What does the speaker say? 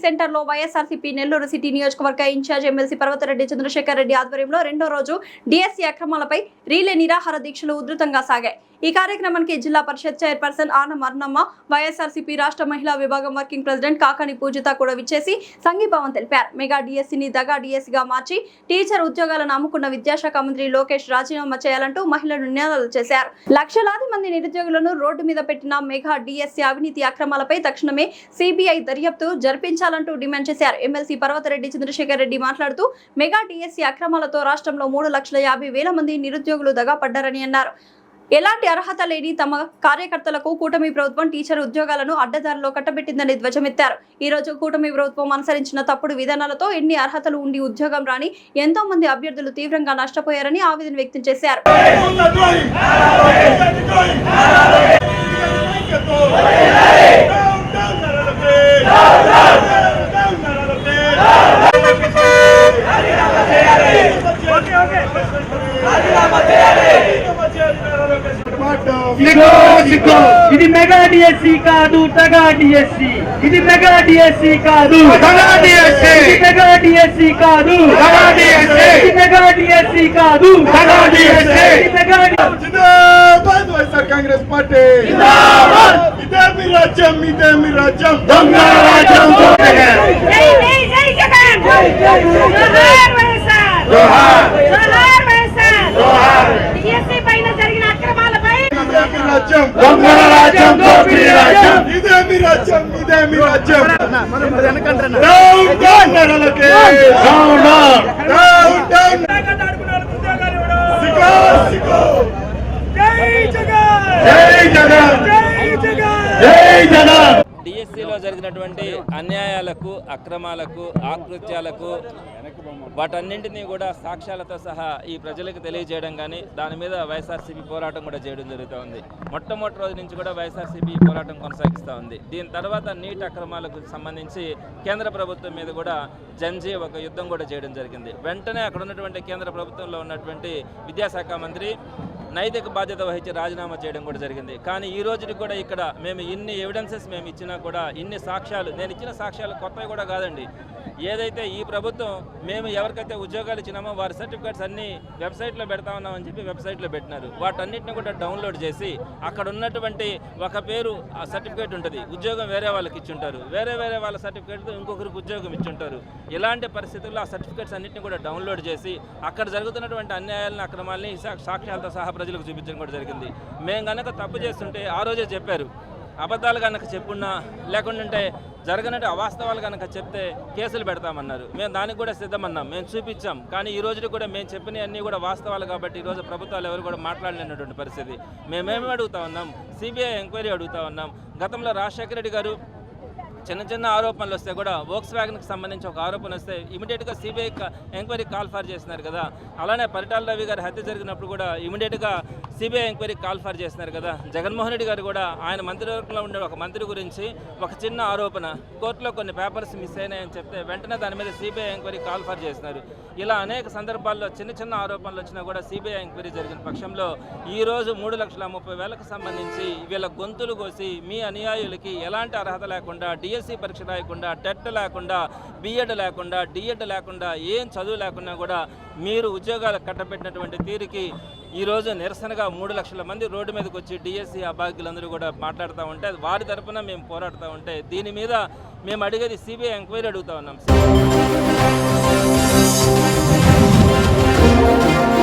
సెంటర్లో వైఎస్ఆర్సీపీ నెల్లూరు సిటీ నియోజకవర్గ incharge MLC Parvathareddy Chandrasekhar Reddy ఆధ్వర్యంలో రెండో రోజు డిఎస్సీ అక్రమాలపై రీలే నిరాహార దీక్షలు ఉధృతంగా సాగాయి. ఈ కార్యక్రమానికి జిల్లా పరిషత్ చైర్పర్సన్ ఆనం అర్ణమ్మ, వైఎస్ఆర్సీపీ రాష్ట్ర మహిళా విభాగం వర్కింగ్ ప్రెసిడెంట్ కాకాని పూజిత కూడా విచ్చేసి సంఘీభావం తెలిపారు. మెగా డిఎస్సీని దగా డిఎస్సీగా మార్చి టీచర్ ఉద్యోగాలను అమ్ముకున్న విద్యాశాఖ మంత్రి లోకేష్ రాజీనామా చేయాలంటూ మహిళలు నినాదాలు చేశారు. లక్షలాది మంది నిరుద్యోగులను రోడ్డు మీద పెట్టిన మెగా డిఎస్సీ అవినీతి అక్రమాలపై తక్షణమే సిబిఐ దర్యాప్తు జరిపించాలంటూ డిమాండ్ చేశారు. ఎమ్మెల్సీ పర్వతరెడ్డి చంద్రశేఖర్ రెడ్డి మాట్లాడుతూ మెగా డిఎస్సీ అక్రమాలతో రాష్ట్రంలో 3,50,000 మంది నిరుద్యోగులు దగా పడ్డారని అన్నారు. ఎలాంటి అర్హత లేని తమ కార్యకర్తలకు కూటమి ప్రభుత్వం టీచర్ ఉద్యోగాలను అడ్డదారిలో కట్టబెట్టిందని ధ్వజమెత్తారు. ఈ రోజు కూటమి ప్రభుత్వం అనుసరించిన తప్పుడు విధానాలతో ఎన్ని అర్హతలు ఉండి ఉద్యోగం రాని ఎంతో మంది అభ్యర్థులు తీవ్రంగా నష్టపోయారని ఆవేదన వ్యక్తం చేశారు. ఇది మెగా డిఎస్సీ కాదు, తగా డిఎస్సీ. ఇది మెగా డిఎస్సీ కాదు, తగా డిఎస్సీ. మెగా డిఎస్సీ కాదు, తగా డిఎస్సీ. మెగా డిఎస్సీ కాదు, తగా డిఎస్సీ. మెగా జిందాబాద్ వైఎస్ఆర్ కాంగ్రెస్ పార్టీ జిందాబాద్. ఇదే మీ రాజ్యం, ఇదే మీ రాజ్యం, దొంగ రాజ్యం. జై జై జై జగన్, జోహార్ వైఎస్ఆర్, జోహార్ జోహార్ వైఎస్ఆర్. జోహార్. డిఎస్సీ పైన జరిగిన అక్రమాలపై ఇదే మీ రాజ్యం, దొంగ రాజ్యం, దోపిడీ రాజ్యం. ఇదే మీ రాజ్యం, ఇదే మీ రాజ్యం. డౌన్ డౌన్ నరలకే, డౌన్ డౌన్. Down down. సిగో సిగో. జై జగన్, జై జగన్, జై జగన్. జై జగన్. డిఎస్సీలో జరిగినటువంటి అన్యాయాలకు, అక్రమాలకు, ఆకృత్యాలకు వాటన్నింటినీ కూడా సాక్ష్యాలతో సహా ఈ ప్రజలకు తెలియజేయడం కానీ దాని మీద వైఎస్ఆర్సీపీ పోరాటం కూడా చేయడం జరుగుతూ ఉంది. మొట్టమొదటి రోజు నుంచి కూడా వైఎస్ఆర్సీపీ పోరాటం కొనసాగిస్తూ ఉంది. దీని తర్వాత నీటి అక్రమాలకు సంబంధించి కేంద్ర ప్రభుత్వం మీద కూడా జంజీ ఒక యుద్ధం కూడా చేయడం జరిగింది. వెంటనే అక్కడ ఉన్నటువంటి కేంద్ర ప్రభుత్వంలో ఉన్నటువంటి విద్యాశాఖ మంత్రి నైతిక బాధ్యత వహించి రాజీనామా చేయడం కూడా జరిగింది. కానీ ఈ రోజుకి కూడా ఇక్కడ మేము ఇన్ని ఎవిడెన్సెస్ మేము ఇచ్చినా కూడా, ఇన్ని సాక్ష్యాలు, నేను ఇచ్చిన సాక్ష్యాలు కొత్తవి కూడా కాదండి. ఏదైతే ఈ ప్రభుత్వం మేము ఎవరికైతే ఉద్యోగాలు ఇచ్చినామో వారి సర్టిఫికేట్స్ అన్నీ వెబ్సైట్లో పెడతా ఉన్నామని చెప్పి వెబ్సైట్లో పెట్టినారు. వాటన్నిటిని కూడా డౌన్లోడ్ చేసి అక్కడ ఉన్నటువంటి ఒక పేరు ఆ సర్టిఫికేట్ ఉంటుంది, ఉద్యోగం వేరే వాళ్ళకి ఇచ్చుంటారు, వేరే వాళ్ళ సర్టిఫికేట్తో ఇంకొకరికి ఉద్యోగం ఇచ్చుంటారు. ఇలాంటి పరిస్థితుల్లో ఆ సర్టిఫికేట్స్ అన్నింటినీ కూడా డౌన్లోడ్ చేసి అక్కడ జరుగుతున్నటువంటి అన్యాయాలను, అక్రమాలని సాక్ష్యాలతో సహా ప్రజలకు చూపించడం కూడా జరిగింది. మేము కనుక తప్పు చేస్తుంటే ఆ రోజే చెప్పారు, అబద్ధాలు కనుక చెప్పున్నా లేకుంటే జరగనట్టు అవాస్తవాలు కనుక చెప్తే కేసులు పెడతామన్నారు. మేము దానికి కూడా సిద్ధమన్నాం, మేము చూపించాం. కానీ ఈ రోజు కూడా మేము చెప్పినవన్నీ కూడా వాస్తవాలు కాబట్టి ఈరోజు ప్రభుత్వాలు ఎవరు కూడా మాట్లాడలేనటువంటి పరిస్థితి. మేమేమి అడుగుతా ఉన్నాం, సిబిఐ ఎంక్వైరీ అడుగుతా ఉన్నాం. గతంలో రాజశేఖర రెడ్డి గారు చిన్న ఆరోపణలు వస్తే కూడా వోక్స్ వ్యాగన్కి సంబంధించి ఒక ఆరోపణ వస్తే ఇమీడియట్గా సిబిఐ ఎంక్వైరీ కాల్ ఫర్ చేసినారు కదా. అలానే పరిటాల రవి గారి హత్య జరిగినప్పుడు కూడా ఇమీడియట్గా సిబిఐ ఎంక్వైరీ కాల్ ఫర్ చేసినారు కదా. జగన్మోహన్ రెడ్డి గారు కూడా ఆయన మంత్రివర్గంలో ఉండే ఒక మంత్రి గురించి ఒక చిన్న ఆరోపణ, కోర్టులో కొన్ని పేపర్స్ మిస్ అయినాయని చెప్తే వెంటనే దాని మీద సిబిఐ ఎంక్వైరీ కాల్ ఫర్ చేసినారు. ఇలా అనేక సందర్భాల్లో చిన్న ఆరోపణలు వచ్చినా కూడా సిబిఐ ఎంక్వైరీ జరిగిన పక్షంలో ఈరోజు 3,30,000కు సంబంధించి వీళ్ళ గొంతులు కోసి మీ అనుయాయులకి ఎలాంటి అర్హత లేకుండా, డిఎస్సీ పరీక్ష రాయకుండా, టెట్ లేకుండా, బిఎడ్ లేకుండా, డిఎడ్ లేకుండా, ఏం చదువు లేకుండా కూడా మీరు ఉద్యోగాలు కట్టబెట్టినటువంటి తీరుకి ఈరోజు నిరసనగా 3,00,000 మంది రోడ్డు మీదకి వచ్చి డిఎస్సీ అభాగ్యులందరూ కూడా మాట్లాడుతూ ఉంటే వారి తరఫున మేము పోరాడుతూ ఉంటే దీని మీద మేము అడిగేది సిబిఐ ఎంక్వైరీ అడుగుతూ ఉన్నాం.